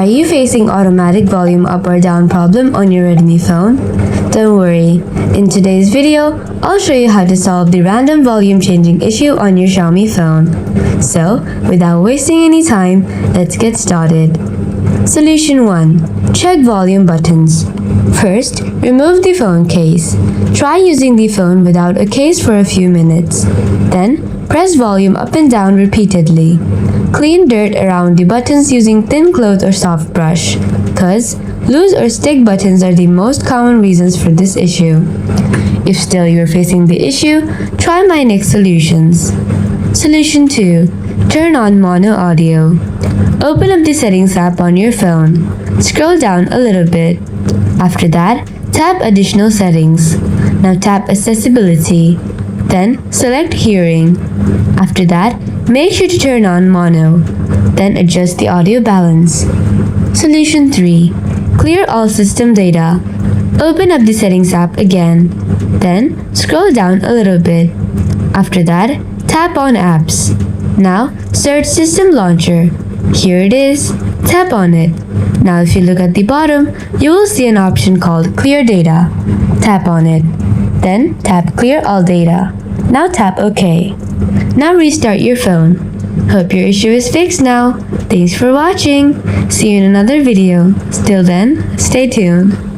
Are you facing automatic volume up or down problem on your Redmi phone? Don't worry, in today's video, I'll show you how to solve the random volume changing issue on your Xiaomi phone. So, without wasting any time, let's get started. Solution 1. Check volume buttons. First, remove the phone case. Try using the phone without a case for a few minutes. Then, press volume up and down repeatedly. Clean dirt around the buttons using thin cloth or soft brush, cause loose or stick buttons are the most common reasons for this issue. If still you are facing the issue, try my next solutions. Solution 2. Turn on mono audio. Open up the settings app on your phone. Scroll down a little bit. After that, tap additional settings. Now tap accessibility. Then select hearing. After that, make sure to turn on mono. Then adjust the audio balance. Solution 3. Clear all system data. Open up the settings app again. Then scroll down a little bit. After that, tap on apps. Now search system launcher. Here it is. Tap on it. Now if you look at the bottom, you will see an option called clear data. Tap on it. Then tap clear all data. Now tap OK. Now restart your phone. Hope your issue is fixed now. Thanks for watching. See you in another video. Till then, stay tuned.